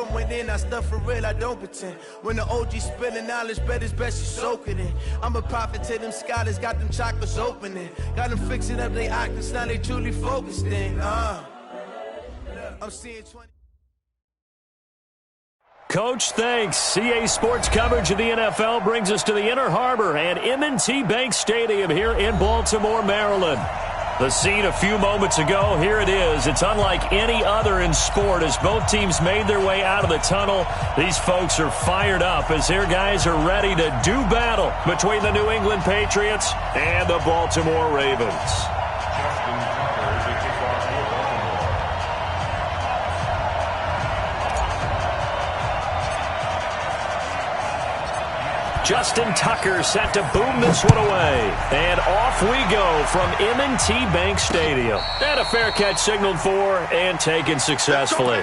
something within. I stuff for real, I don't pretend. When the OG spilling knowledge, bet it's best you soak it in. I'm a prophet to them scholars, got them chakras opening. Got them fixing up they octaves, now they truly focused in. I'm seeing 20. Coach, thanks. CA Sports coverage of the NFL brings us to the Inner Harbor and M&T Bank Stadium here in Baltimore, Maryland. The scene a few moments ago, here it is. It's unlike any other in sport as both teams made their way out of the tunnel. These folks are fired up as their guys are ready to do battle between the New England Patriots and the Baltimore Ravens. Justin Tucker set to boom this one away. And off we go from M&T Bank Stadium. And a fair catch signaled for and taken successfully.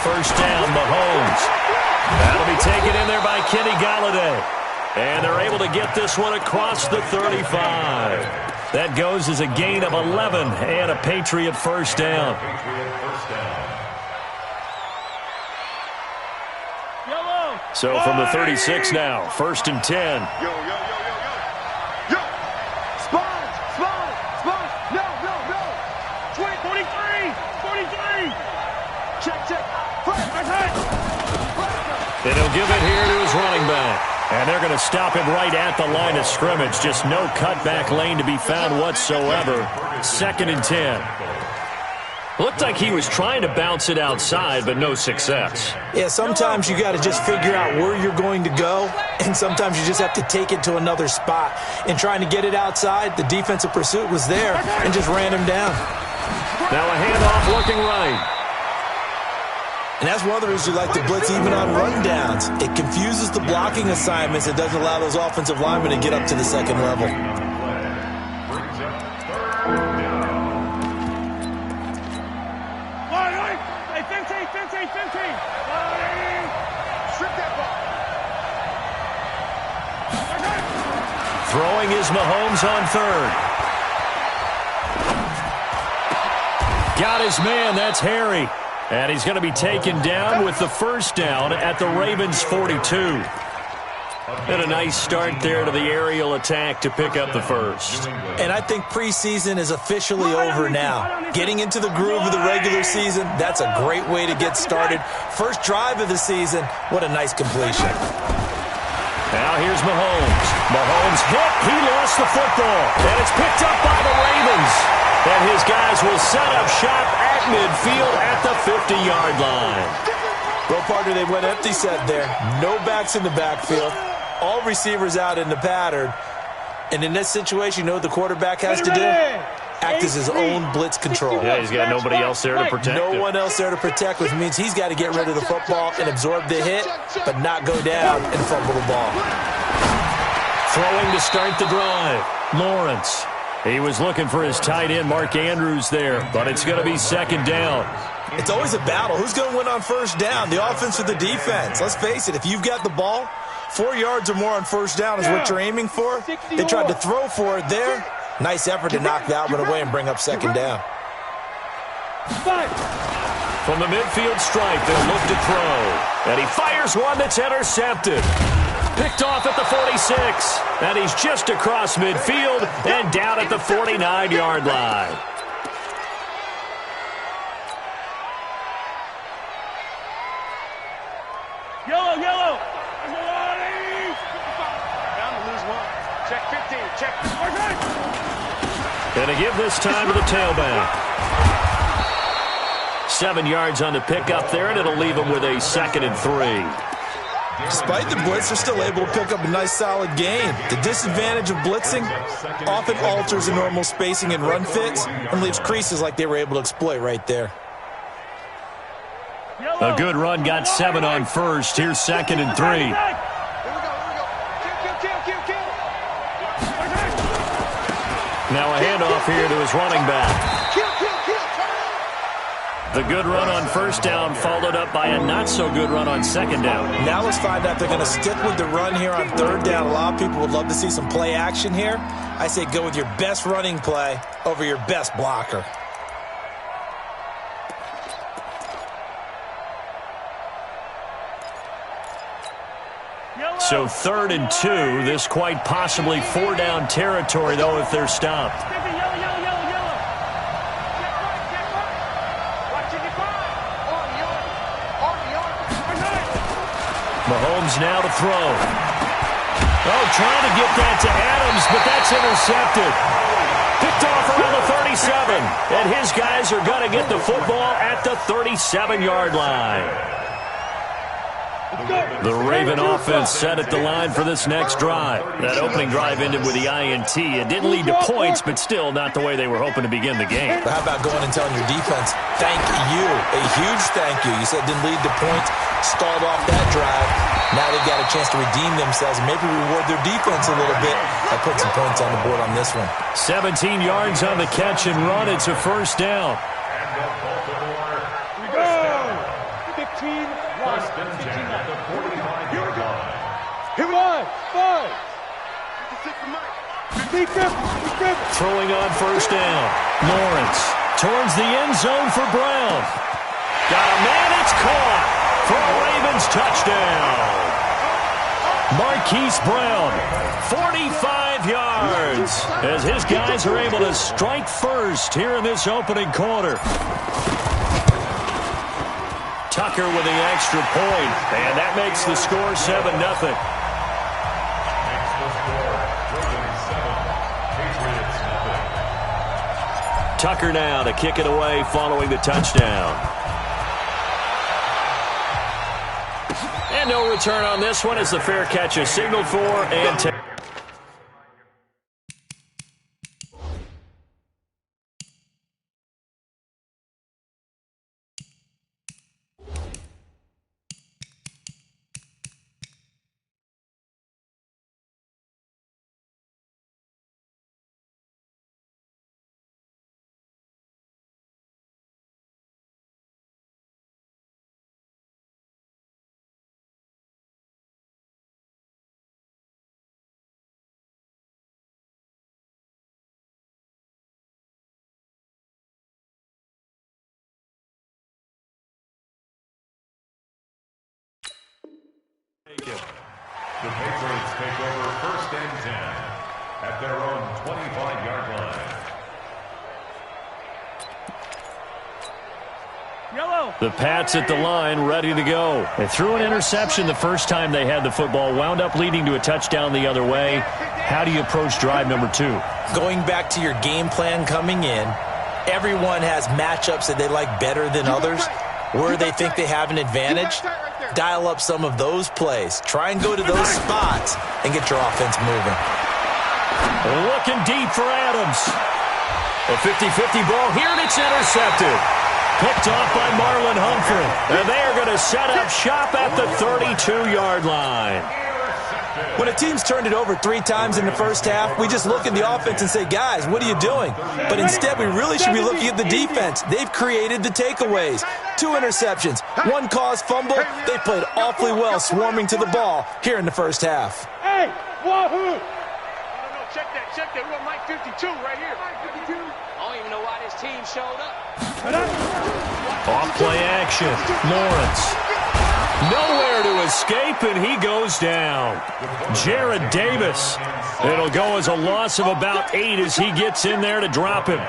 First down, Mahomes. That'll be taken in there by Kenny Golladay. And they're able to get this one across the 35. That goes as a gain of 11 and a Patriot first down. So from the 36 now, 1st and 10. And he'll give it here to his running back. And they're going to stop him right at the line of scrimmage. Just no cutback lane to be found whatsoever. 2nd and 10. Looked like he was trying to bounce it outside, but no success. Yeah, sometimes you got to just figure out where you're going to go, and sometimes you just have to take it to another spot. And trying to get it outside, the defensive pursuit was there and just ran him down. Now a handoff looking right. And that's one of the reasons you like to blitz even on rundowns. It confuses the blocking assignments. It doesn't allow those offensive linemen to get up to the second level. Throwing is Mahomes on 3rd. Got his man. That's Harry. And he's going to be taken down with the first down at the Ravens' 42. And a nice start there to the aerial attack to pick up the first. And I think preseason is officially over now. Getting into the groove of the regular season, that's a great way to get started. First drive of the season, what a nice completion. Now here's Mahomes. Mahomes hit. He lost the football. And it's picked up by the Ravens. And his guys will set up shop at midfield at the 50-yard line. Well, partner, they went empty set there. No backs in the backfield. All receivers out in the pattern. And in this situation, you know what the quarterback has to do? Act as his own blitz control. Yeah, he's got nobody else there to protect him. No one else there to protect, which means he's got to get rid of the football and absorb the hit, but not go down and fumble the ball. Throwing to start the drive. Lawrence. He was looking for his tight end, Mark Andrews, there, but it's going to be 2nd down. It's always a battle. Who's going to win on first down, the offense or the defense? Let's face it, if you've got the ball, 4 yards or more on first down is what you're aiming for. They tried to throw for it there. Nice effort to knock that one away and bring up 2nd down. From the midfield stripe, they'll look to throw. And he fires one that's intercepted. Picked off at the 46. And he's just across midfield and down at the 49-yard line. Yellow. Down to lose one. Check 15. Check. Going to give this time to the tailback. 7 yards on the pickup there, and it'll leave him with a 2nd and 3. Despite the blitz, they're still able to pick up a nice, solid gain. The disadvantage of blitzing often alters the normal spacing and run fits and leaves creases like they were able to exploit right there. A good run, got 7 on first. Here's 2nd and 3. Now a handoff here to his running back. The good run on first down followed up by a not-so-good run on second down. Now let's find out if they're going to stick with the run here on third down. A lot of people would love to see some play action here. I say go with your best running play over your best blocker. So 3rd and 2. This quite possibly 4-down territory, though, if they're stopped. Mahomes now to throw. Oh, trying to get that to Adams, but that's intercepted. Picked off around the 37. And his guys are going to get the football at the 37-yard line. The Raven offense set at the line for this next drive. That opening drive ended with the INT. It didn't lead to points, but still not the way they were hoping to begin the game. But how about going and telling your defense, thank you, a huge thank you. You said it didn't lead to points, stalled off that drive. Now they've got a chance to redeem themselves and maybe reward their defense a little bit by putting some points on the board on this one. 17 yards on the catch and run. It's a first down. Here we go. 15. First and 10 at the 45-yard line. Here we go. 5. Throwing on first down. Lawrence towards the end zone for Brown. Got a man, it's caught for a Ravens touchdown. Marquise Brown, 45 yards, as his guys are able to strike first here in this opening quarter. Tucker with the extra point, and that makes the score 7-0. Tucker now to kick it away following the touchdown. And no return on this one as the fair catch is signaled for and The Patriots take over first and 10 at their own 25-yard line. Yellow. the Pats at the line ready to go. They threw an interception the first time they had the football, wound up leading to a touchdown the other way. How do you approach drive number 2? Going back to your game plan coming in, everyone has matchups that they like better than others, where they think they have an advantage. Dial up some of those plays. Try and go to those spots and get your offense moving. Looking deep for Adams. A 50-50 ball here, and it's intercepted. Picked off by Marlon Humphrey. And they are going to set up shop at the 32-yard line. When a team's turned it over 3 times in the first half, we just look at the offense and say, guys, what are you doing? But instead, we really should be looking at the defense. They've created the takeaways. 2 interceptions, 1 caused fumble. They played awfully well swarming to the ball here in the first half. Hey, wahoo! I don't know, check that. We got Mike 52 right here. Mike 52. I don't even know why this team showed up. Off play action. Lawrence. Nowhere to escape, and he goes down. Jared Davis. It'll go as a loss of about 8 as he gets in there to drop him.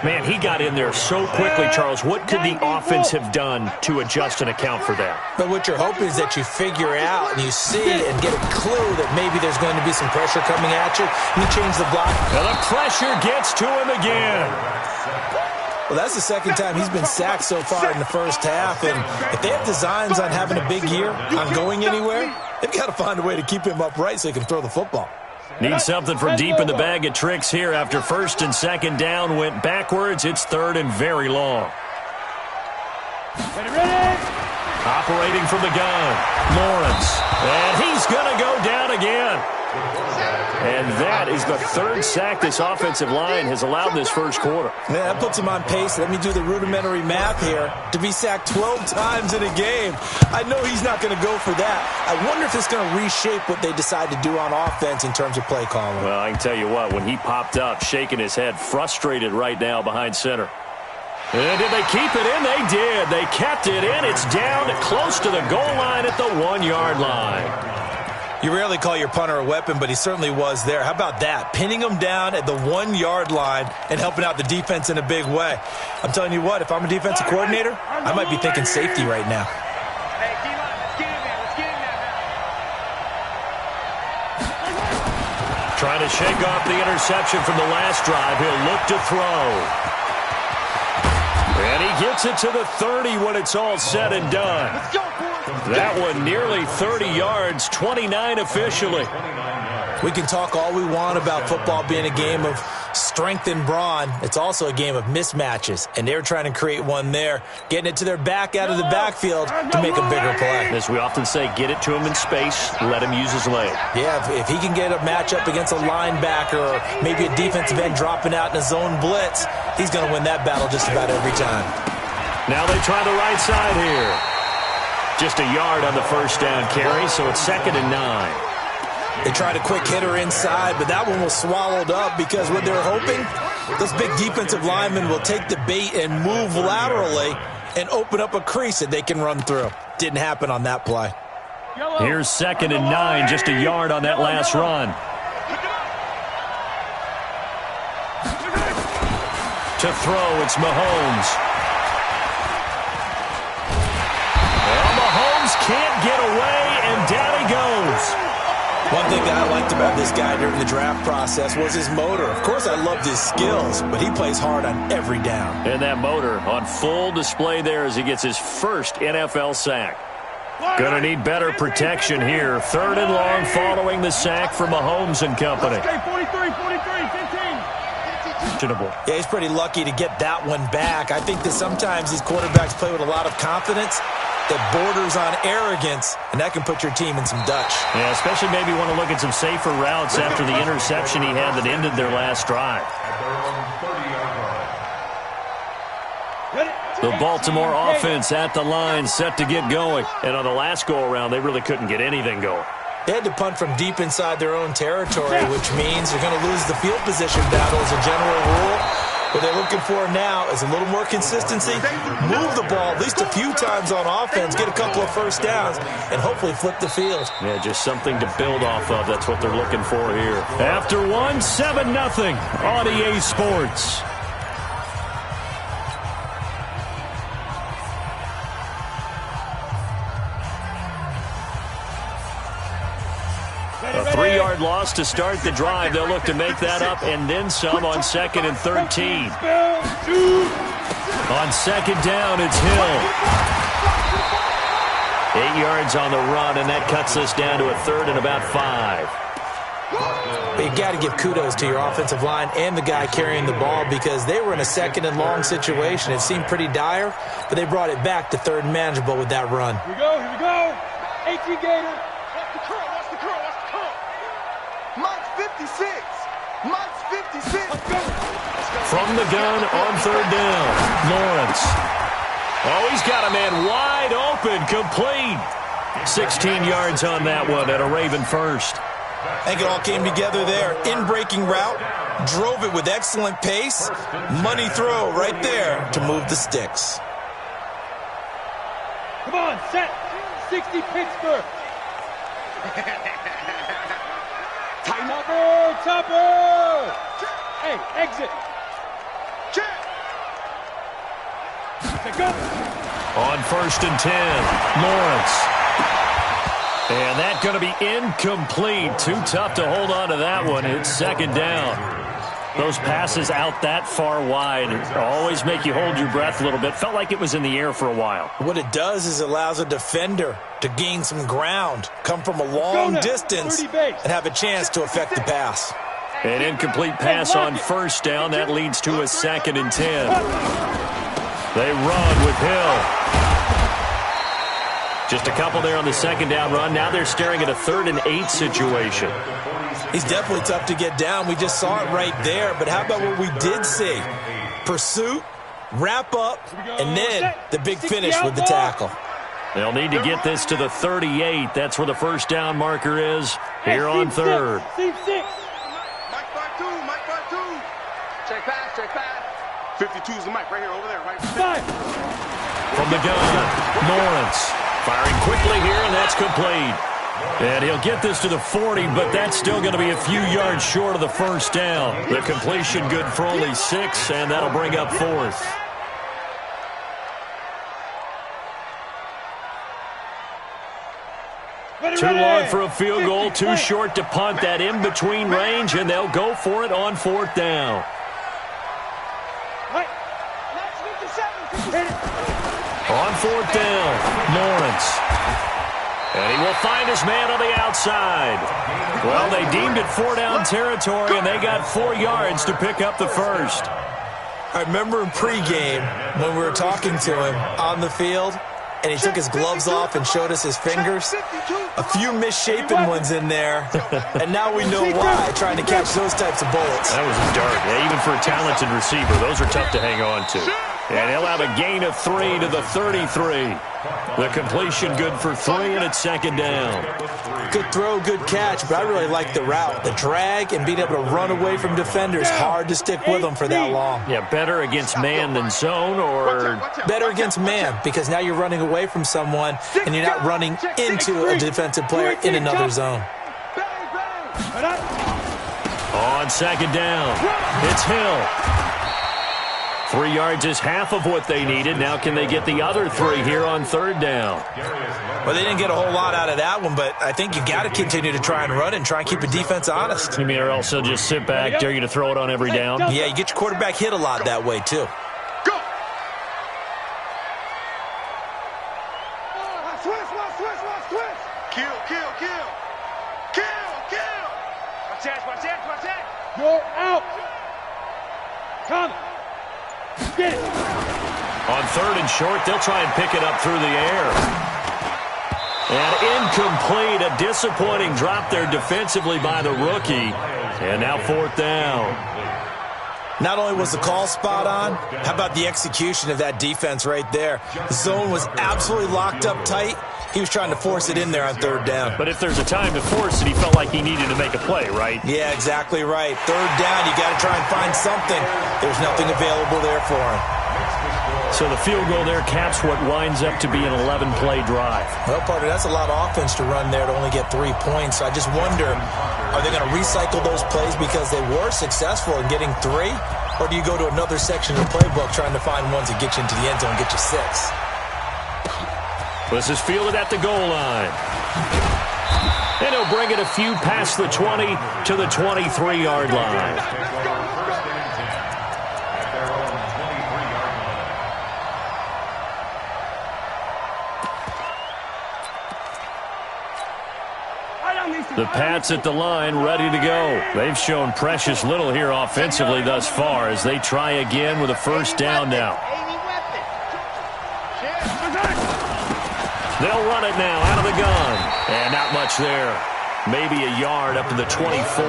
Man, he got in there so quickly, Charles. What could the offense have done to adjust and account for that? But what you're hoping is that you figure out and you see and get a clue that maybe there's going to be some pressure coming at you, and you change the block. And the pressure gets to him again. Well, that's the second time he's been sacked so far in the first half, and if they have designs on having a big year, on going anywhere, they've got to find a way to keep him upright so he can throw the football. Need something from deep in the bag of tricks here after first and second down went backwards. It's third and very long. Ready? Operating from the gun, Lawrence. And he's going to go down again. And that is the third sack this offensive line has allowed this first quarter. Yeah, that puts him on pace. Let me do the rudimentary math here. To be sacked 12 times in a game. I know he's not going to go for that. I wonder if it's going to reshape what they decide to do on offense in terms of play calling. Well, I can tell you what, when he popped up, shaking his head, frustrated right now behind center. And did they keep it in? They did. They kept it in. It's down close to the goal line at the 1-yard line. You rarely call your punter a weapon, but he certainly was there. How about that? Pinning him down at the 1-yard line and helping out the defense in a big way. I'm telling you what, if I'm a defensive coordinator, I might be thinking safety right now. Hey, D-line, let's get in there. Let's get in there. Trying to shake off the interception from the last drive. He'll look to throw. And he gets it to the 30 when it's all said and done. Let's go, boys. That one nearly 30 yards, 29 officially. We can talk all we want about football being a game of strength and brawn. It's also a game of mismatches, and they're trying to create one there, getting it to their back out of the backfield to make a bigger play. As we often say, get it to him in space, let him use his leg. Yeah, if he can get a matchup against a linebacker or maybe a defensive end dropping out in a zone blitz, he's going to win that battle just about every time. Now they try the right side here. Just a yard on the first down carry, so it's 2nd and 9. They tried a quick hitter inside, but that one was swallowed up because what they're hoping, those big defensive linemen will take the bait and move laterally and open up a crease that they can run through. Didn't happen on that play. Here's 2nd and 9, just a yard on that last run. To throw, it's Mahomes. Well, Mahomes can't get away, and down he goes. One thing that I liked about this guy during the draft process was his motor. Of course, I loved his skills, but he plays hard on every down. And that motor on full display there as he gets his first NFL sack. Going to need better protection here. 3rd and long following the sack from Mahomes and company. 43, 15. Yeah, he's pretty lucky to get that one back. I think that sometimes these quarterbacks play with a lot of confidence that borders on arrogance, and that can put your team in some Dutch. Yeah, especially maybe want to look at some safer routes after the interception he had that ended their last drive. The Baltimore offense at the line, set to get going. And on the last go-around, they really couldn't get anything going. They had to punt from deep inside their own territory, which means they're going to lose the field position battle as a general rule. What they're looking for now is a little more consistency, move the ball at least a few times on offense, get a couple of first downs, and hopefully flip the field. Yeah, just something to build off of. That's what they're looking for here. After 7-0 on EA Sports. A 3-yard loss to start the drive. They'll look to make that up and then some on 2nd and 13. On 2nd down, it's Hill. 8 yards on the run, and that cuts us down to a 3rd and about 5. But you got to give kudos to your offensive line and the guy carrying the ball because they were in a 2nd and long situation. It seemed pretty dire, but they brought it back to 3rd and manageable with that run. Here we go. 18 Gator. Watch the curl. Mike's 56. Mike's 56. Let's go. From the gun on 3rd down, Lawrence. Oh, he's got a man wide open, complete. 16 yards on that one at a Raven first. I think it all came together there. In-breaking route, drove it with excellent pace. Money throw right there to move the sticks. Come on, set. 60 Pittsburgh. Topper. Hey, exit. Check. Go. On 1st and 10, Lawrence. And that's going to be incomplete. Too tough to hold on to that one. It's 2nd down. Those passes out that far wide always make you hold your breath a little bit. Felt like it was in the air for a while. What it does is it allows a defender to gain some ground, come from a long distance, and have a chance to affect the pass. An incomplete pass on 1st down. That leads to a 2nd and 10. They run with Hill. Just a couple there on the second down run. Now they're staring at a 3rd and 8 situation. He's definitely tough to get down. We just saw it right there. But how about what we did see? Pursuit, wrap up, and then the big finish with the tackle. They'll need to get this to the 38. That's where the first down marker is here on 3rd. Mike 5-2, Mike 5-2. Check pass. 52 is the mic right here, over there, right? From the gun, Lawrence firing quickly here, and that's complete. And he'll get this to the 40, but that's still going to be a few yards short of the first down. The completion good for only 6, and that'll bring up 4th. Too long for a field goal, too short to punt. That in-between range, and they'll go for it on 4th down. On 4th down, Lawrence. And he will find his man on the outside. Well, they deemed it 4-down territory, and they got 4 yards to pick up the first. I remember in pregame when we were talking to him on the field, and he took his gloves off and showed us his fingers. A few misshapen ones in there, and now we know why, trying to catch those types of bullets. That was a dart. Yeah, even for a talented receiver, those are tough to hang on to. And he'll have a gain of 3 to the 33. The completion good for 3, and it's 2nd down. Good throw, good catch, but I really like the route. The drag and being able to run away from defenders, hard to stick with them for that long. Yeah, better against man than zone, or? Better against man, because now you're running away from someone, and you're not running into a defensive player in another zone. On 2nd down, it's Hill. 3 yards is half of what they needed. Now can they get the other 3 here on 3rd down? Well, they didn't get a whole lot out of that one, but I think you got to continue to try and run and try and keep the defense honest. You mean, or else they'll just sit back, dare you to throw it on every down? Yeah, you get your quarterback hit a lot that way, too. Go! Switch! Kill! Watch that! You're out. Come. Get it. On 3rd and short, they'll try and pick it up through the air. And incomplete, a disappointing drop there defensively by the rookie. And now 4th down. Not only was the call spot on, how about the execution of that defense right there? The zone was absolutely locked up tight. He was trying to force it in there on 3rd down. But if there's a time to force it, he felt like he needed to make a play, right? Yeah, exactly right. 3rd down, you got to try and find something. There's nothing available there for him. So the field goal there caps what winds up to be an 11-play drive. Well, partner, that's a lot of offense to run there to only get 3 points. So I just wonder, are they going to recycle those plays because they were successful in getting 3? Or do you go to another section of the playbook trying to find ones that get you into the end zone and get you 6? This is fielded at the goal line. And he'll bring it a few past the 20 to the 23-yard line. The Pats at the line, ready to go. They've shown precious little here offensively thus far as they try again with a first down now. They'll run it now out of the gun. And not much there. Maybe a yard up to the 24.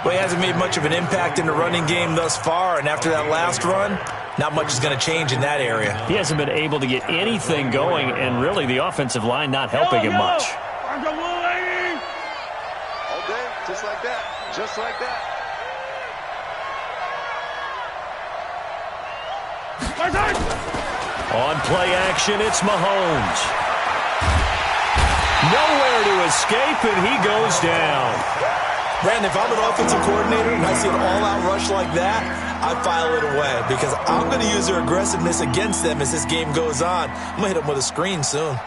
Well, he hasn't made much of an impact in the running game thus far, and after that last run, not much is going to change in that area. He hasn't been able to get anything going, and really the offensive line not helping him much. All day, just like that. Just like that. On play action, it's Mahomes. Nowhere to escape, and he goes down. Brandon, if I'm an offensive coordinator and I see an all-out rush like that, I file it away because I'm going to use their aggressiveness against them as this game goes on. I'm going to hit them with a screen soon.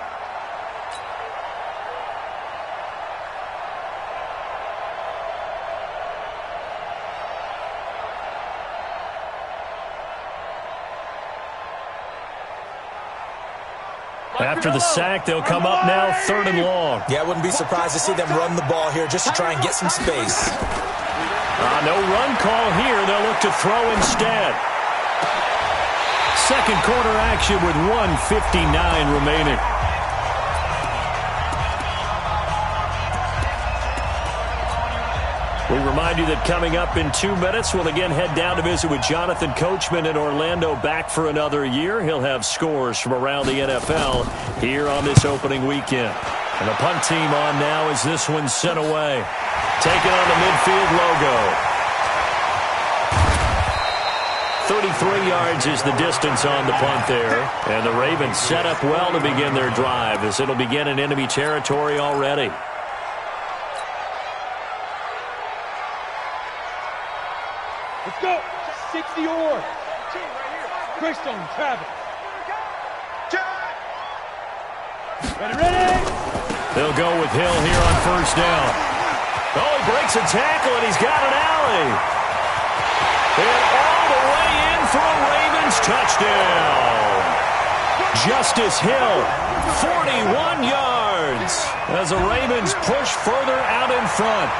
After the sack, they'll come up now 3rd and long. Yeah, I wouldn't be surprised to see them run the ball here just to try and get some space. No run call here. They'll look to throw instead. Second quarter action with 1:59 remaining. We remind you that coming up in 2 minutes, we'll again head down to visit with Jonathan Coachman in Orlando, back for another year. He'll have scores from around the NFL here on this opening weekend. And the punt team on now as this one's sent away. Taking on the midfield logo. 33 yards is the distance on the punt there. And the Ravens set up well to begin their drive as it'll begin in enemy territory already. Let's go. 60 or. Greystone, Travis. Ready. They'll go with Hill here on first down. Oh, he breaks a tackle, and he's got an alley. And all the way in for a Ravens touchdown. Justice Hill, 41 yards, as the Ravens push further out in front.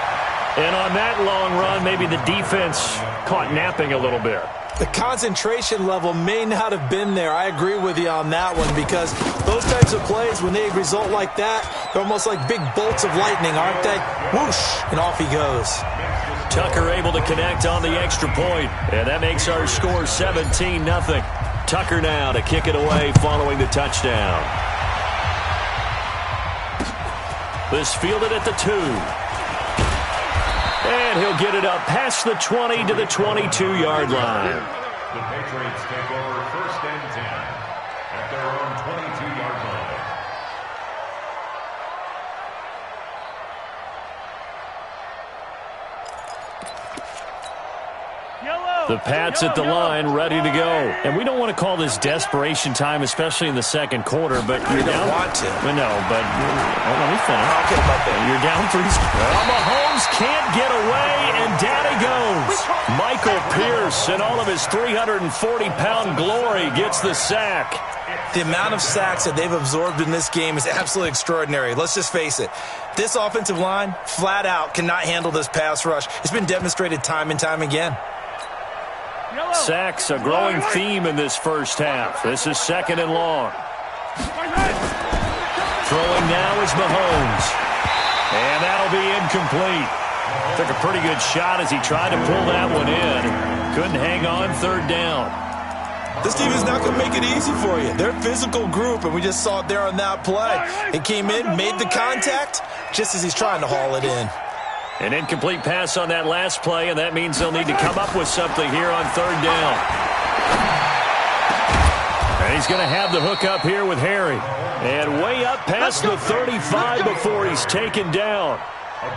And on that long run, maybe the defense caught napping a little bit. The concentration level may not have been there. I agree with you on that one, because those types of plays, when they result like that, they're almost like big bolts of lightning, aren't they? Whoosh, and off he goes. Tucker able to connect on the extra point, and that makes our score 17-0. Tucker now to kick it away following the touchdown. This fielded at the 2. And he'll get it up past the 20 to the 22-yard line. The Patriots take over first and 10 at their own 22-yard line. The Pats at the line, ready to go. And we don't want to call this desperation time, especially in the second quarter, but you're down. You don't want to. No, but let me finish. Okay, about that. You're down 3. Well, Mahomes can't get away, and down he goes. Michael Pierce, in all of his 340-pound glory, gets the sack. The amount of sacks that they've absorbed in this game is absolutely extraordinary. Let's just face it. This offensive line, flat out, cannot handle this pass rush. It's been demonstrated time and time again. Sacks, a growing theme in this first half. This is second and long. Throwing now is Mahomes. And that'll be incomplete. Took a pretty good shot as he tried to pull that one in. Couldn't hang on third down. This team is not going to make it easy for you. They're a physical group, and we just saw it there on that play. It came in, made the contact, just as he's trying to haul it in. An incomplete pass on that last play, and that means they'll need to come up with something here on third down. And he's going to have the hook up here with Harry. And way up past the 35 before he's taken down.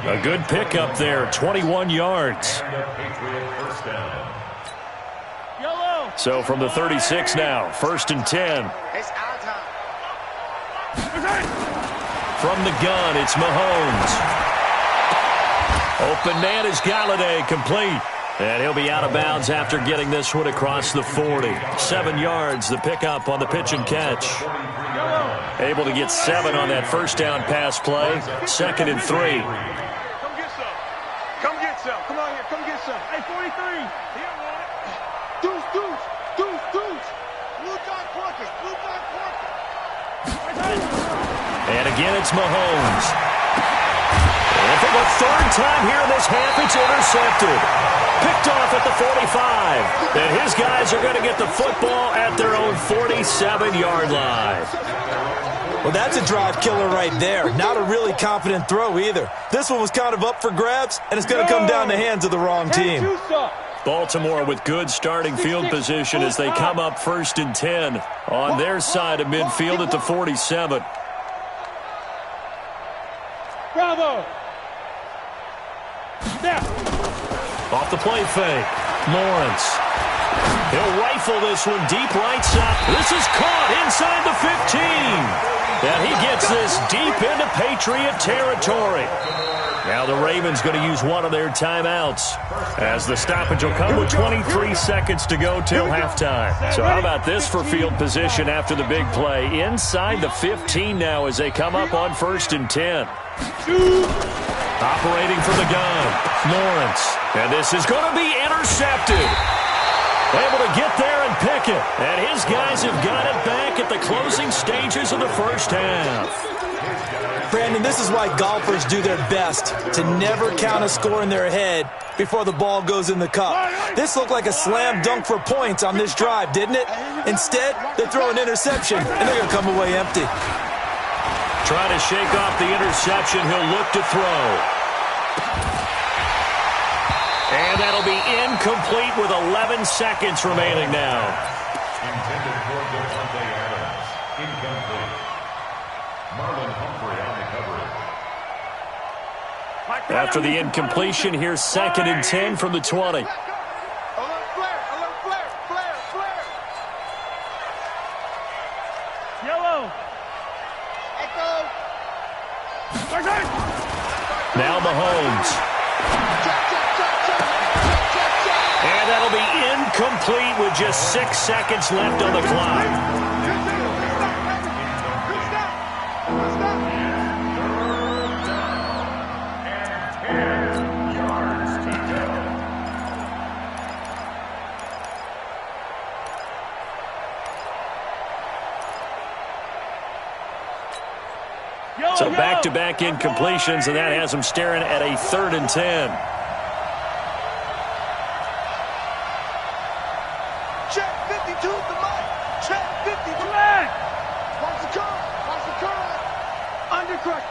A good pickup there, 21 yards. So from the 36 now, first and 10. From the gun, it's Mahomes. Open man is Galladay, complete. And he'll be out of bounds after getting this one across the 40. 7 yards, the pickup on the pitch and catch. Able to get 7 on that first down pass play. Second and 3. Come get some. Come get some. Come on here. Come get some. Hey, 43. Here, man. Deuce. Blue dot Porkers. And again, it's Mahomes. And for the third time here in this half, it's intercepted. Picked off at the 45. And his guys are going to get the football at their own 47-yard line. Well, that's a drive killer right there. Not a really confident throw either. This one was kind of up for grabs, and it's going to come down the hands of the wrong team. Baltimore with good starting field position as they come up first and 10 on their side of midfield at the 47. Bravo. Off the play fake. Lawrence. He'll rifle this one deep right side. This is caught inside the 15. And he gets this deep into Patriot territory. Now the Ravens going to use one of their timeouts as the stoppage will come with 23 seconds to go till halftime. So how about this for field position after the big play? Inside the 15 now as they come up on first and 10. Operating from the gun, Lawrence. And this is going to be intercepted. able to get there and pick it. And his guys have got it back at the closing stages of the first half. Brandon, this is why golfers do their best to never count a score in their head before the ball goes in the cup. This looked like a slam dunk for points on this drive, didn't it? Instead, they throw an interception, and they're going to come away empty. Trying to shake off the interception, he'll look to throw. And that'll be incomplete with 11 seconds remaining now. Intended for Devontae Adams. Incomplete. Marlon Humphrey on the coverage. After the incompletion, here's 2nd and 10 from the 20. Alert flare, flare. Yellow. Echo. Now Mahomes. And that'll be incomplete with just 6 seconds left on the clock. So back-to-back incompletions, and that has them staring at a 3rd and 10. Check 52 the mic. Check 52. Watch the curve. Undercrush.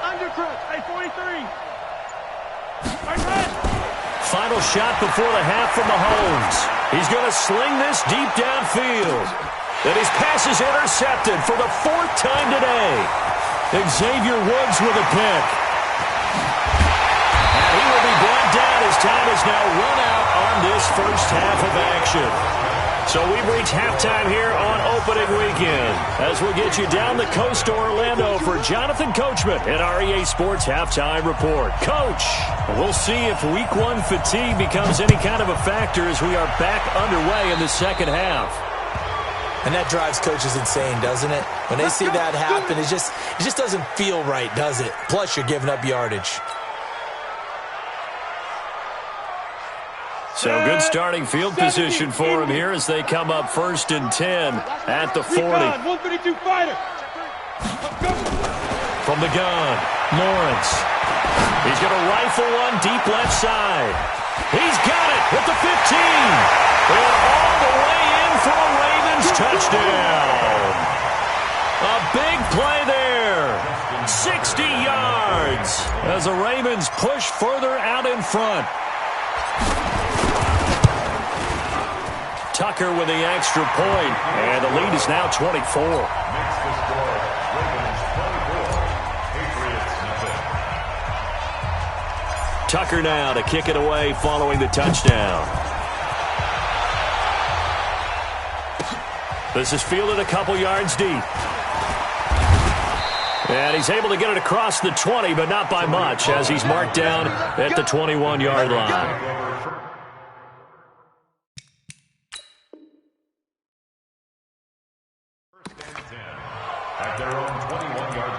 Hey, 43. Final shot before the half from Mahomes. He's going to sling this deep downfield. And his pass is intercepted for the 4th time today. Xavier Woods with a pick. And he will be brought down as time is now run out on this first half of action. So we've reached halftime here on opening weekend as we'll get you down the coast to Orlando for Jonathan Coachman in our EA Sports Halftime Report. Coach, we'll see if Week 1 fatigue becomes any kind of a factor as we are back underway in the second half. And that drives coaches insane, doesn't it? When they see that happen, it just doesn't feel right, does it? Plus, you're giving up yardage. So good starting field position for him here as they come up 1st and 10 at the 40. 132 fighter. From the gun, Lawrence. He's going to rifle one deep left side. He's got it at the 15. And all the way in for a Ravens touchdown. A big play there. 60 yards as the Ravens push further out in front. Tucker with the extra point, and the lead is now 24. Makes the score. Ravens 24. Patriots nothing. Tucker now to kick it away following the touchdown. This is fielded a couple yards deep. And he's able to get it across the 20, but not by much, as he's marked down at the 21-yard line. At their own 21-yard line.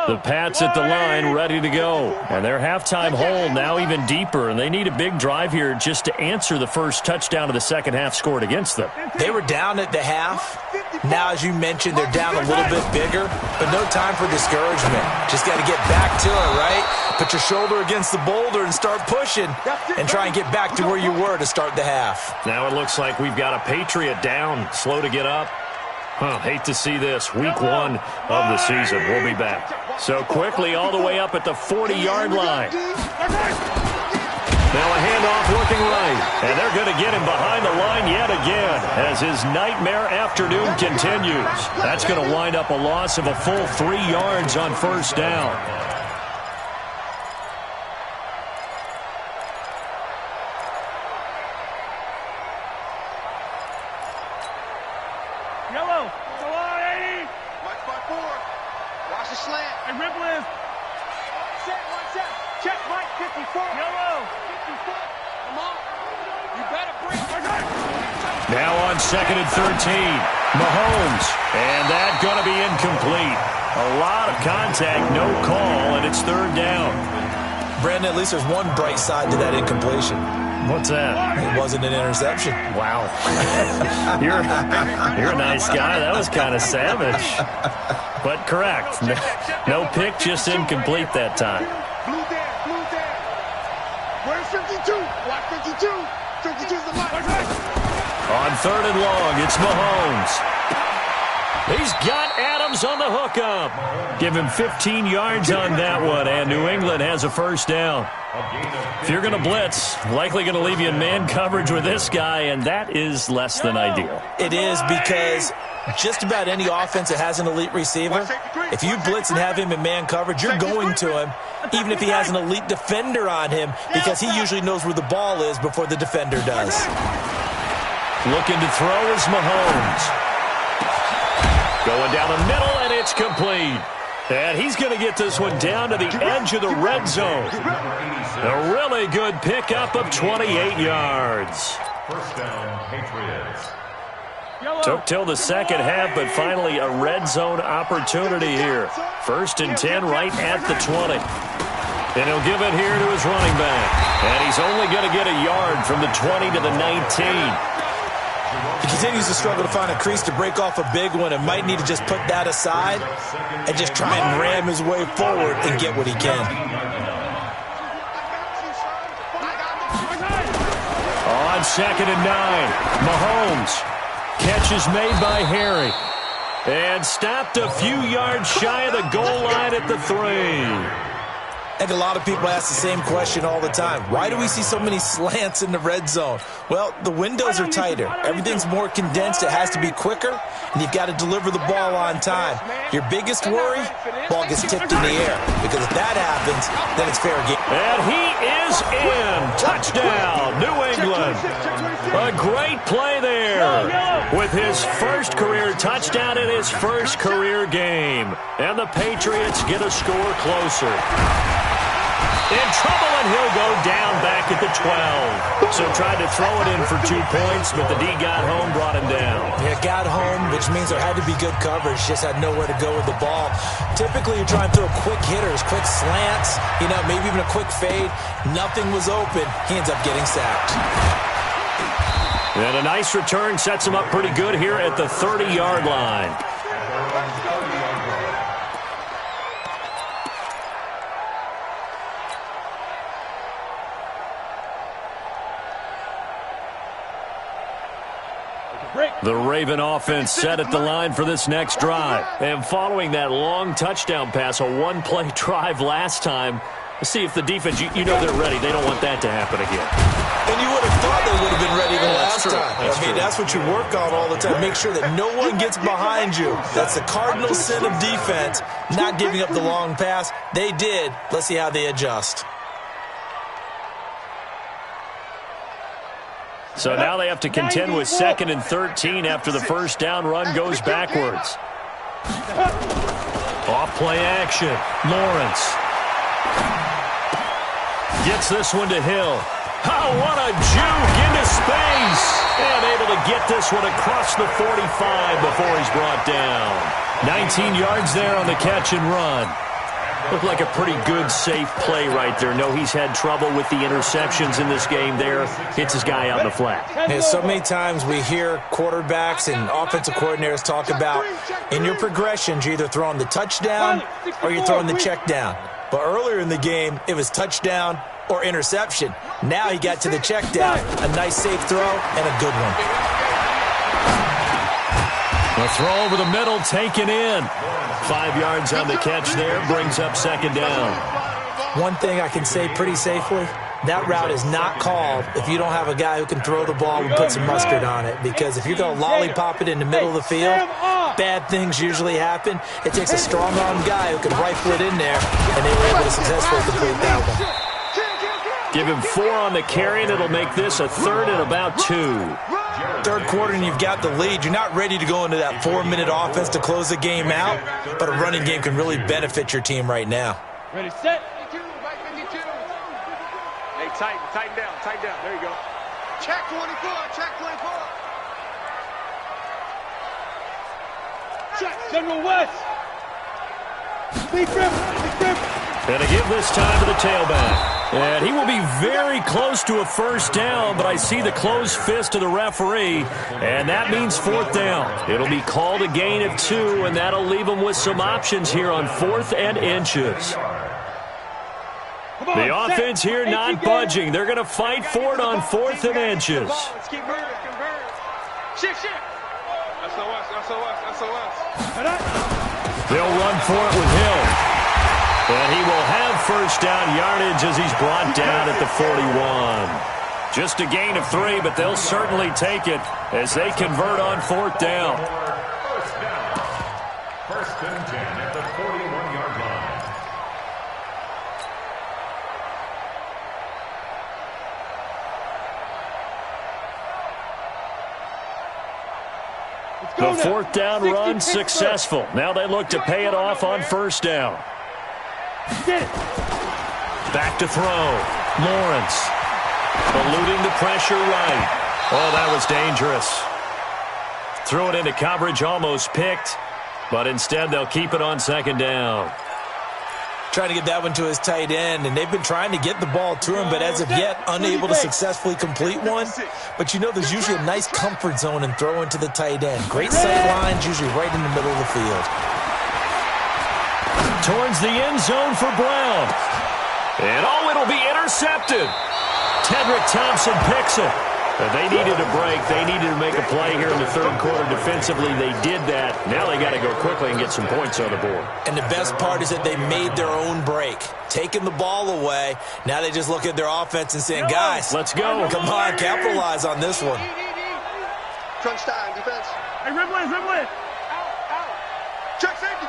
The Pats at the line ready to go. And their halftime hole now even deeper, and they need a big drive here just to answer the first touchdown of the second half scored against them. They were down at the half. Now, as you mentioned, they're down a little bit bigger, but no time for discouragement. Just got to get back to it, right? Put your shoulder against the boulder and start pushing and try and get back to where you were to start the half. Now it looks like we've got a Patriot down, slow to get up. Hate to see this. Week 1 of the season. We'll be back. So quickly all the way up at the 40-yard line. Now a handoff looking right. And they're going to get him behind the line yet again as his nightmare afternoon continues. That's going to wind up a loss of a full 3 yards on first down. Yellow. Go on, 80. Mike 5-4. Watch the slant. Hey, Ripple is. Set. Check Mike 54. Yellow. 54. Come on. Now on 2nd and 13, Mahomes, and that's going to be incomplete. A lot of contact, no call, and it's 3rd down. Brandon, at least there's one bright side to that incompletion. What's that? It wasn't an interception. Wow. You're a nice guy. That was kind of savage. But correct. No pick, just incomplete that time. Blue there. Where's 52? Watch 52. 52's the line. On 3rd and long, it's Mahomes. He's got Adams on the hookup. Give him 15 yards on that one, and New England has a 1st down. If you're going to blitz, likely going to leave you in man coverage with this guy, and that is less than ideal. It is, because just about any offense that has an elite receiver, if you blitz and have him in man coverage, you're going to him, even if he has an elite defender on him, because he usually knows where the ball is before the defender does. Looking to throw is Mahomes. Going down the middle, and it's complete. And he's going to get this one down to the edge of the red zone. A really good pickup of 28 yards. 1st down, Patriots. Took till the 2nd half, but finally a red zone opportunity here. 1st and 10 right at the 20. And he'll give it here to his running back. And he's only going to get a yard from the 20 to the 19. He continues to struggle to find a crease to break off a big one, and might need to just put that aside and just try and ram his way forward and get what he can. On 2nd and 9, Mahomes. Catch is made by Harry. And stopped a few yards shy of the goal line at the 3. I think a lot of people ask the same question all the time. Why do we see so many slants in the red zone? Well, the windows are tighter. Everything's more condensed. It has to be quicker, and you've got to deliver the ball on time. Your biggest worry, ball gets tipped in the air, because if that happens, then it's fair game. And he is in. Touchdown, New England. A great play there with his 1st career touchdown in his 1st career game. And the Patriots get a score closer. In trouble, and he'll go down back at the 12. So tried to throw it in for 2 points, but the D got home, brought him down. Yeah, got home, which means there had to be good coverage. Just had nowhere to go with the ball. Typically, you're trying to throw quick hitters, quick slants, maybe even a quick fade. Nothing was open. He ends up getting sacked. And a nice return sets him up pretty good here at the 30-yard line. The Raven offense set at the line for this next drive. And following that long touchdown pass, a one-play drive last time, let's see if the defense, you know they're ready. They don't want that to happen again. And you would have thought they would have been ready the last time. That's what you work on all the time. Make sure that no one gets behind you. That's the cardinal sin of defense, not giving up the long pass. They did. Let's see how they adjust. So now they have to contend with 2nd and 13 after the 1st down run goes backwards. Off play action. Lawrence gets this one to Hill. Oh, what a juke into space. And able to get this one across the 45 before he's brought down. 19 yards there on the catch and run. Looked like a pretty good, safe play right there. No, he's had trouble with the interceptions in this game there. Hits his guy out in the flat. Yeah, so many times we hear quarterbacks and offensive coordinators talk about, in your progressions, you're either throwing the touchdown or you're throwing the check down. But earlier in the game, it was touchdown or interception. Now he got to the check down. A nice, safe throw and a good one. The throw over the middle, taken in. 5 yards on the catch there, brings up 2nd down. One thing I can say pretty safely, that route is not called if you don't have a guy who can throw the ball and put some mustard on it. Because if you're going to lollipop it in the middle of the field, bad things usually happen. It takes a strong-arm guy who can rifle it in there, and they were able to successfully complete that one. Give him 4 on the carry, and it'll make this a 3rd and about 2. Third quarter and you've got the lead. You're not ready to go into that 4-minute offense to close the game out, but a running game can really benefit your team right now. Ready, set. 52, Mike 52. Hey, tighten down. There you go. Check 24. Check 24. Check, General West. Big grip. And to give this time to the tailback. And he will be very close to a first down, but I see the closed fist of the referee, and that means fourth down. It'll be called a gain of 2, and that'll leave them with some options here on 4th and inches. The offense here not budging. They're going to fight for it on 4th and inches. Let's keep moving. Shift. SOS. They'll run for it with Hill. And he will have first down yardage as he's brought down at the 41. Just a gain of 3, but they'll certainly take it as they convert on 4th down. First and 10 at the 41-yard line. The 4th down run successful. Now they look to pay it off on first down. Back to throw. Lawrence. Eluding the pressure right. Oh, that was dangerous. Threw it into coverage, almost picked. But instead, they'll keep it on second down. Trying to get that one to his tight end, and they've been trying to get the ball to him, but as of yet, unable to successfully complete one. But you know there's usually a nice comfort zone in throwing to the tight end. Great sight lines, usually right in the middle of the field. Towards the end zone for Brown. And it'll be intercepted. Tedrick Thompson picks it. They needed a break. They needed to make a play here in the third quarter defensively. They did that. Now they got to go quickly and get some points on the board. And the best part is that they made their own break. Taking the ball away. Now they just look at their offense and saying, guys, let's go. Come on, capitalize on this one. Crunch time, defense. Hey, Rimley. Out. Check safety.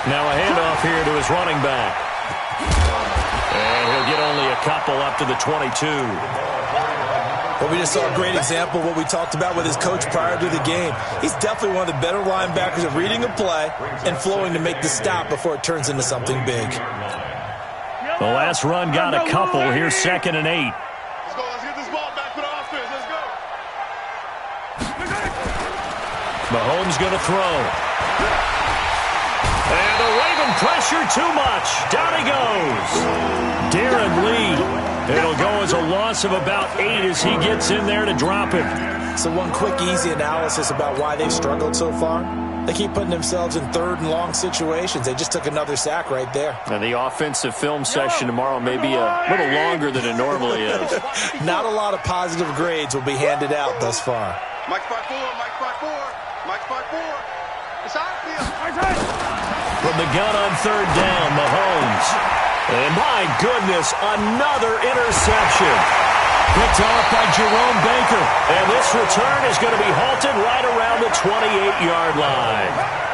Now a handoff here to his running back. And he'll get only a couple up to the 22. Well, we just saw a great example of what we talked about with his coach prior to the game. He's definitely one of the better linebackers at reading a play and flowing to make the stop before it turns into something big. The last run got a couple. Here's 2nd and 8. Let's go. Let's get this ball back for the offense. Let's go. Mahomes going to throw. And the Raven pressure too much. Down he goes. Darren Lee. It'll go as a loss of about 8 as he gets in there to drop him. So one quick, easy analysis about why they've struggled so far. They keep putting themselves in third and long situations. They just took another sack right there. And the offensive film session tomorrow may be a little longer than it normally is. Not a lot of positive grades will be handed out thus far. Mike 5-4. It's outfield. From the gun on third down, Mahomes. And my goodness, another interception. Picked off by Jerome Baker. And this return is going to be halted right around the 28-yard line.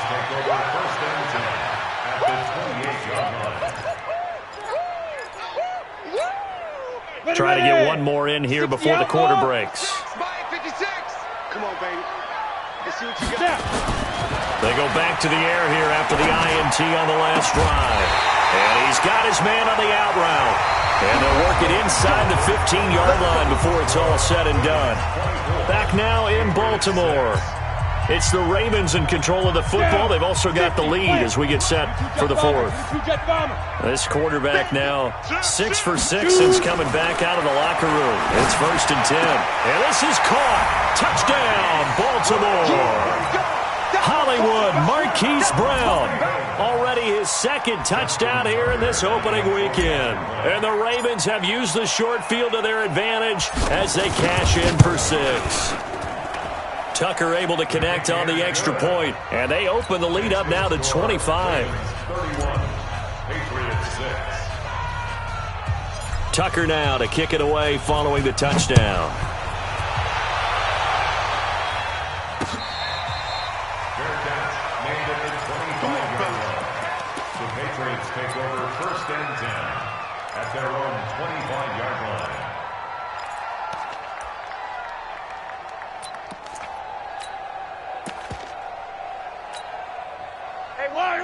take over first and 10 at the 28-yard line. Trying to get one more in here before the quarter breaks. Come on, baby. Let's see what you got. They go back to the air here after the INT on the last drive. And he's got his man on the out route. And they'll work it inside the 15-yard line before it's all said and done. Back now in Baltimore. It's the Ravens in control of the football. They've also got the lead as we get set for the fourth. This quarterback now 6 for 6 since coming back out of the locker room. It's first and 10. And this is caught. Touchdown, Baltimore. Hollywood Marquise Brown. Already his second touchdown here in this opening weekend. And the Ravens have used the short field to their advantage as they cash in for 6. Tucker able to connect on the extra point, and they open the lead up now to 25. 31, Patriots 6. Tucker now to kick it away following the touchdown. Fair catch made at the 25-yard line. The Patriots take over first and 10 at their own 25-yard line.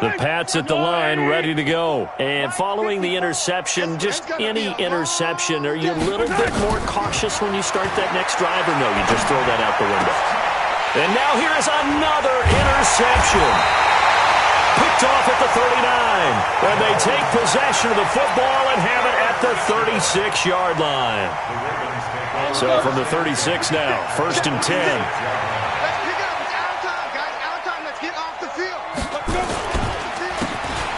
The Pats at the line, ready to go. And following the interception, just any interception, are you a little bit more cautious when you start that next drive, or no, you just throw that out the window? And now here is another interception. Picked off at the 39. And they take possession of the football and have it at the 36-yard line. So from the 36 now, first and 10.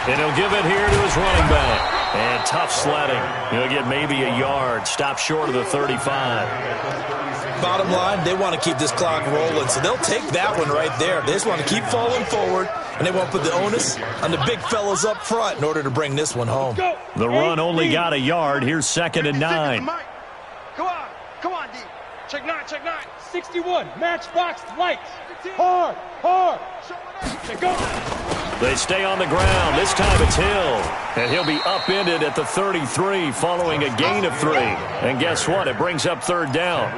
And he'll give it here to his running back. And tough sledding. He'll get maybe a yard. Stop short of the 35. Bottom line, they want to keep this clock rolling, so they'll take that one right there. They just want to keep falling forward, and they won't put the onus on the big fellas up front in order to bring this one home. The run only got a yard. Here's second and 9. Come on, D. Check 9. 61, matchbox lights. Hard. Check go. They stay on the ground. This time it's Hill. And he'll be upended at the 33 following a gain of 3. And guess what? It brings up third down.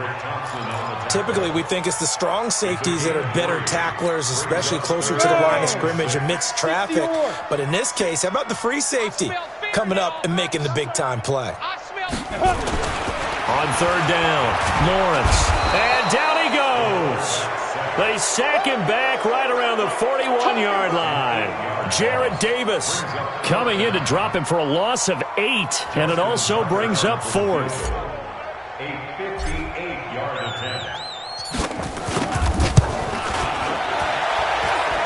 Typically, we think it's the strong safeties that are better tacklers, especially closer to the line of scrimmage amidst traffic. But in this case, how about the free safety coming up and making the big-time play? On third down, Lawrence. And down he goes. They sack him back right around the 41-yard line. Jarrett Davis coming in to drop him for a loss of 8. And it also brings up fourth. A 58-yard attempt.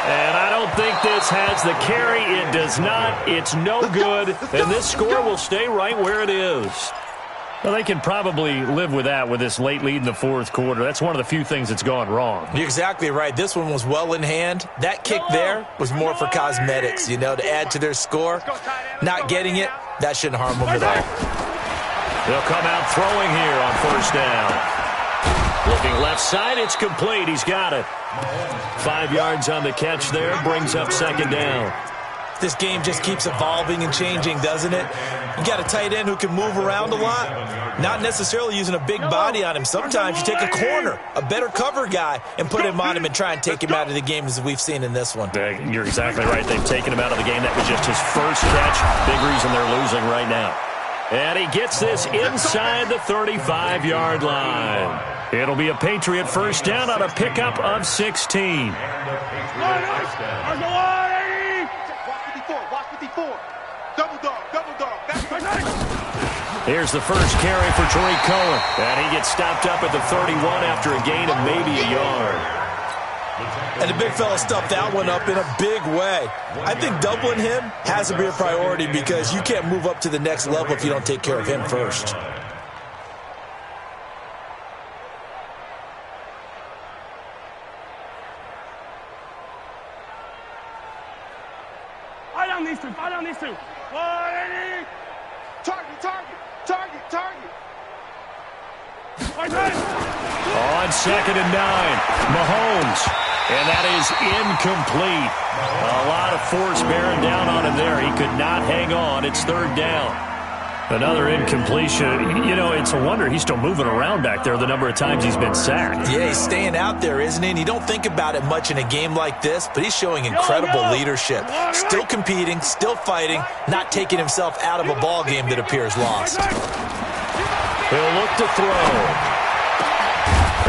And I don't think this has the carry. It does not. It's no good. And this score will stay right where it is. Well, they can probably live with that with this late lead in the fourth quarter. That's one of the few things that's gone wrong. You're exactly right. This one was well in hand. That kick there was more for cosmetics, to add to their score. Not getting it, that shouldn't harm them at all. They'll come out throwing here on first down. Looking left side, it's complete. He's got it. 5 yards on the catch there, brings up second down. This game just keeps evolving and changing, doesn't it? You got a tight end who can move around a lot, not necessarily using a big body on him. Sometimes you take a corner, a better cover guy, and put him on him and try and take him out of the game as we've seen in this one. You're exactly right. They've taken him out of the game. That was just his first catch. Big reason they're losing right now. And he gets this inside the 35-yard line. It'll be a Patriot first down on a pickup of 16. Here's the first carry for Tariq Cohen. And he gets stopped up at the 31 after a gain of maybe a yard. And the big fella stuffed that one up in a big way. I think doubling him has to be a priority because you can't move up to the next level if you don't take care of him first. Fight on these two. Target. On second and 9, Mahomes And that is incomplete. A lot of force bearing down on him there. He could not hang on. It's third down. Another incompletion. You know, it's a wonder he's still moving around back there the number of times he's been sacked. Yeah, he's staying out there, isn't he? And you don't think about it much in a game like this, but he's showing incredible leadership. Still competing, still fighting, not taking himself out of a ball game that appears lost. He'll look to throw.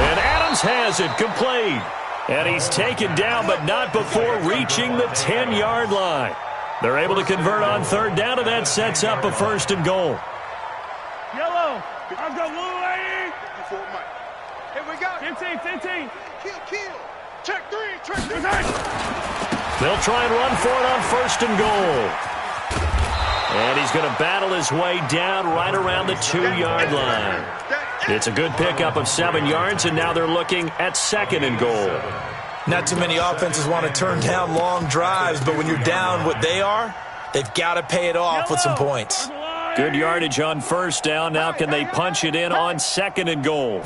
And Adams has it, complete. And he's taken down, but not before reaching the 10-yard line. They're able to convert on third down, and that sets up a first and goal. Yellow. I've got blue lady. Here we go. 15. Kill. Check three. They'll try and run for it on first and goal. And he's going to battle his way down right around the 2-yard line. It's a good pickup of 7 yards, and now they're looking at second and goal. Not too many offenses want to turn down long drives, but when you're down what they are, they've got to pay it off with some points. Good yardage on first down. Now can they punch it in on second and goal?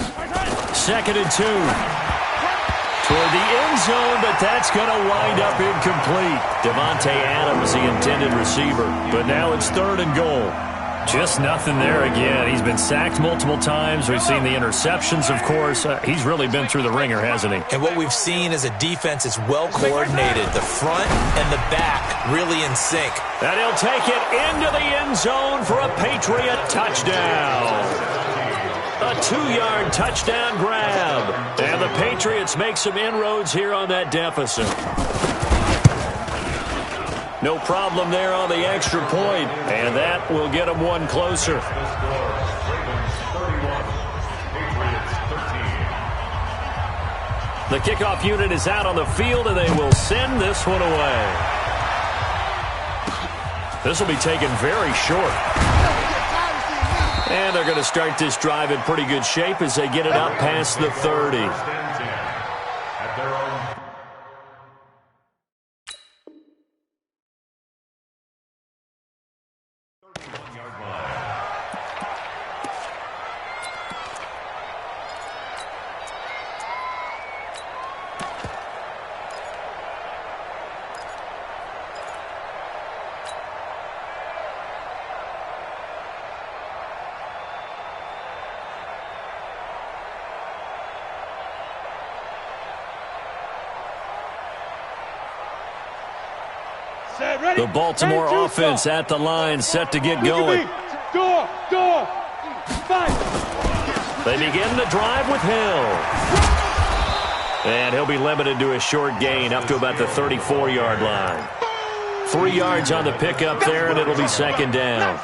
Second and 2. Toward the end zone, but that's going to wind up incomplete. Devontae Adams, the intended receiver. But now it's third and goal. Just nothing there again. He's been sacked multiple times. We've seen the interceptions, of course. He's really been through the ringer, hasn't he? And what we've seen is a defense that's well coordinated. The front and the back really in sync. And he'll take it into the end zone for a Patriot touchdown. A 2-yard touchdown grab. And the Patriots make some inroads here on that deficit. No problem there on the extra point, and that will get them one closer. The kickoff unit is out on the field, and they will send this one away. This will be taken very short. And they're going to start this drive in pretty good shape as they get it up past the 30. The Baltimore offense at the line, set to get going. Door. Fight. They begin the drive with Hill. And he'll be limited to a short gain up to about the 34-yard line. 3 yards on the pickup there, and it'll be second down.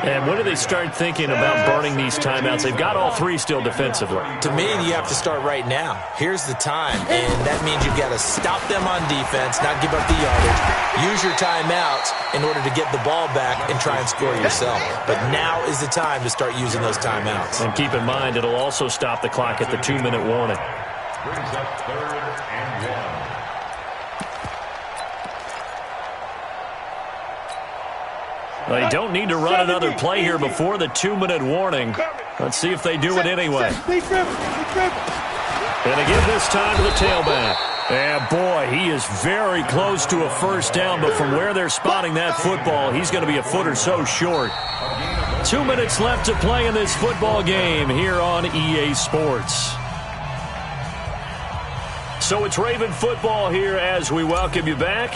And when do they start thinking about burning these timeouts? They've got all 3 still defensively. To me, you have to start right now. Here's the time, and that means you've got to stop them on defense, not give up the yardage. Use your timeouts in order to get the ball back and try and score yourself. But now is the time to start using those timeouts. And keep in mind, it'll also stop the clock at the 2-minute warning. Brings up third and 1. They don't need to run another play here before the 2-minute warning. Let's see if they do it anyway. And again this time to the tailback. And boy, he is very close to a first down, but from where they're spotting that football, he's going to be a foot or so short. 2 minutes left to play in this football game here on EA Sports. So it's Raven football here as we welcome you back.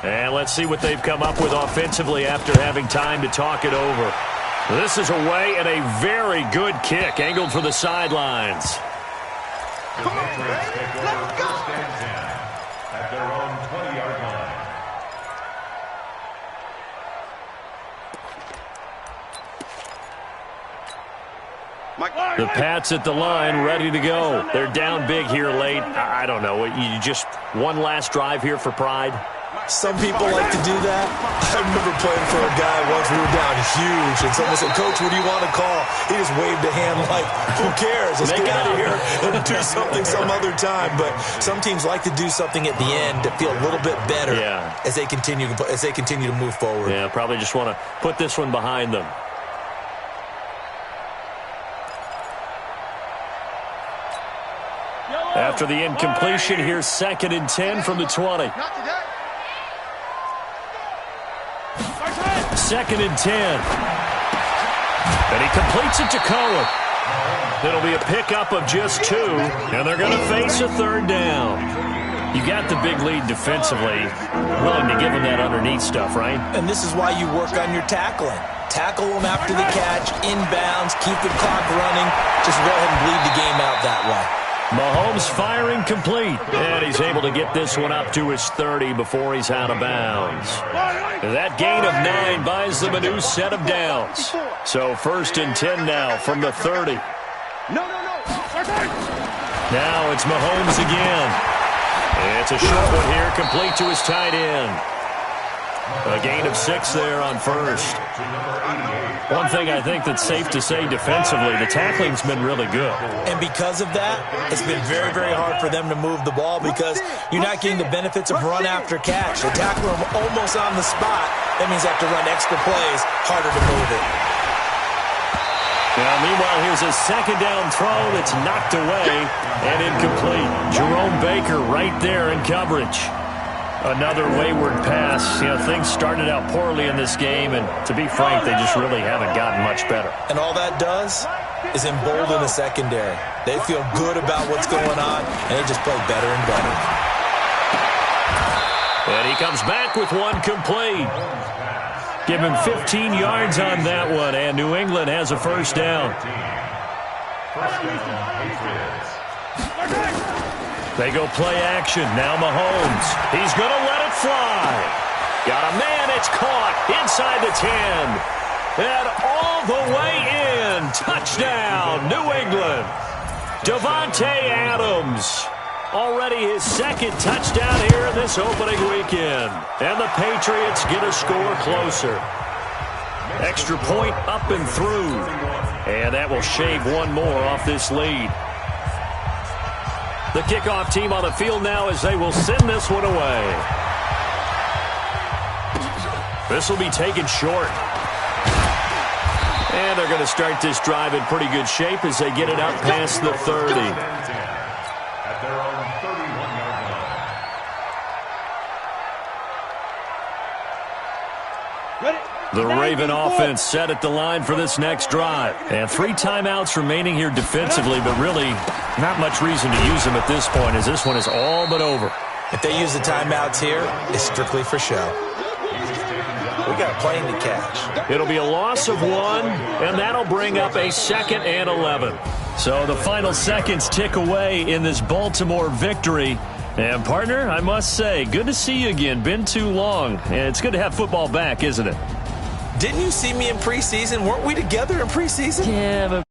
And let's see what they've come up with offensively after having time to talk it over. This is away and a very good kick, angled for the sidelines. Come on, let's go. At their own 20-yard line. The Pats at the line, ready to go. They're down big here late. I don't know. You just one last drive here for pride? Some people like to do that. I remember playing for a guy once. We were down huge, and someone said, "Coach, what do you want to call?" He just waved a hand like, "Who cares? Let's get out of here and do something some other time." But some teams like to do something at the end to feel a little bit better as they continue to move forward. Yeah, probably just want to put this one behind them. After the incompletion, here's 2nd and 10 from the 20. 2nd and 10. And he completes it to Cohen. It'll be a pickup of just 2, and they're going to face a 3rd down. You got the big lead defensively, willing to give them that underneath stuff, right? And this is why you work on your tackling. Tackle them after the catch, inbounds, keep the clock running. Just go ahead and bleed the game out that way. Mahomes firing complete, and he's able to get this one up to his 30 before he's out of bounds. That gain of 9 buys them a new set of downs. So 1st and 10 now from the 30. Now it's Mahomes again. It's a short one here, complete to his tight end. A gain of 6 there on 1st. One thing I think that's safe to say defensively, the tackling's been really good. And because of that, it's been very, very hard for them to move the ball because you're not getting the benefits of run after catch. They tackle them almost on the spot. That means they have to run extra plays, harder to move it. Now, meanwhile, here's a 2nd down throw that's knocked away and incomplete. Jerome Baker right there in coverage. Another wayward pass. You know, things started out poorly in this game, and to be frank, they just really haven't gotten much better. And all that does is embolden the secondary. They feel good about what's going on, and they just play better and better. And he comes back with one complete. Give him 15 yards on that one, and New England has a 1st down. They go play action. Now Mahomes. He's going to let it fly. Got a man. It's caught inside the 10. And all the way in. Touchdown, New England. Davante Adams. Already his 2nd touchdown here in this opening weekend. And the Patriots get a score closer. Extra point up and through. And that will shave one more off this lead. The kickoff team on the field now as they will send this one away. This will be taken short. And they're going to start this drive in pretty good shape as they get it up past the 30. At their own 31-yard line. The Raven offense set at the line for this next drive. And 3 timeouts remaining here defensively, but really not much reason to use them at this point as this one is all but over. If they use the timeouts here, it's strictly for show. We got a plane to catch. It'll be a loss of 1, and that'll bring up a 2nd and 11. So the final seconds tick away in this Baltimore victory. And, partner, I must say, good to see you again. Been too long. And it's good to have football back, isn't it? Didn't you see me in preseason? Weren't we together in preseason? Yeah, but